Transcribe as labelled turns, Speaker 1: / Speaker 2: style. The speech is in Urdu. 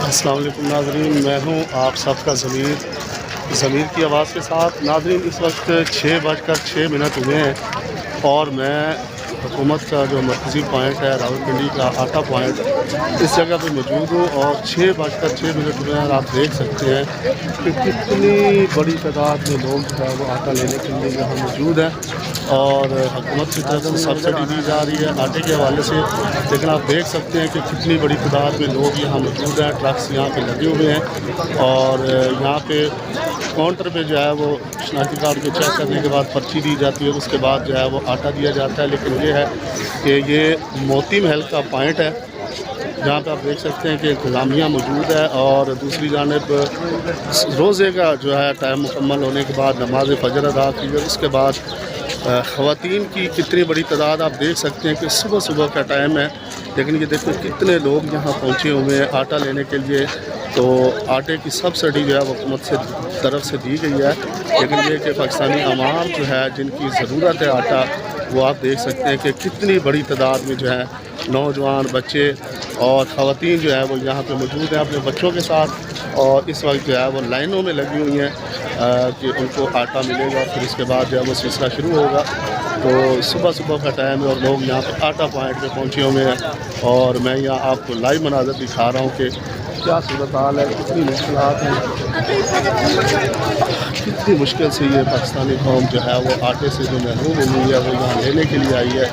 Speaker 1: السلام علیکم ناظرین، میں ہوں آپ سب کا ضمیر کی آواز کے ساتھ۔ ناظرین، اس وقت 6:06 ہوئے ہیں اور میں حکومت کا جو مرکزی پوائنٹ ہے راولپنڈی کا آٹا پوائنٹ، اس جگہ پہ موجود ہوں اور 6:06 ہوئے ہیں اور آپ دیکھ سکتے ہیں کہ کتنی بڑی تعداد میں لوگ جو ہے وہ آٹا لینے کے لیے یہاں موجود ہیں اور حکومت کی طرف سے سبسڈی دی جا رہی ہے آٹے کے حوالے سے، لیکن آپ دیکھ سکتے ہیں کہ کتنی بڑی تعداد میں لوگ یہاں موجود ہیں۔ ٹرکس یہاں پہ لگے ہوئے ہیں اور یہاں پہ کاؤنٹر پہ جو ہے وہ شناختی کارڈ کو چیک کرنے کے بعد پرچی دی جاتی ہے، اس کے بعد جو ہے وہ آٹا دیا جاتا ہے۔ لیکن یہ ہے کہ یہ موتی محل کا پوائنٹ ہے جہاں پہ آپ دیکھ سکتے ہیں کہ انتظامیہ موجود ہے اور دوسری جانب روزے کا جو ہے ٹائم مکمل ہونے کے بعد نماز فجر ادا کی اور اس کے بعد خواتین کی کتنی بڑی تعداد آپ دیکھ سکتے ہیں کہ صبح کا ٹائم ہے، لیکن یہ دیکھیں کتنے لوگ یہاں پہنچے ہوئے ہیں آٹا لینے کے لیے۔ تو آٹے کی سبسڈی جو ہے وہ حکومت سے طرف سے دی گئی ہے، لیکن یہ کہ پاکستانی عوام جو ہے جن کی ضرورت ہے آٹا، وہ آپ دیکھ سکتے ہیں کہ کتنی بڑی تعداد میں جو ہے نوجوان، بچے اور خواتین جو ہے وہ یہاں پہ موجود ہیں اپنے بچوں کے ساتھ، اور اس وقت جو ہے وہ لائنوں میں لگی ہوئی ہیں کہ ان کو آٹا ملے گا، پھر اس کے بعد جو ہے وہ سلسلہ شروع ہوگا۔ تو صبح کا ٹائم ہے اور لوگ یہاں پہ آٹا پوائنٹ پہ پہنچے ہوئے ہیں اور میں یہاں آپ کو لائیو مناظر دکھا رہا ہوں کہ کیا صورتحال ہے، کتنی مشکلات ہیں، کتنی مشکل سے یہ پاکستانی قوم جو ہے وہ آٹے سے جو محروم ہوئی ہے وہ یہاں لینے کے لیے آئی ہے۔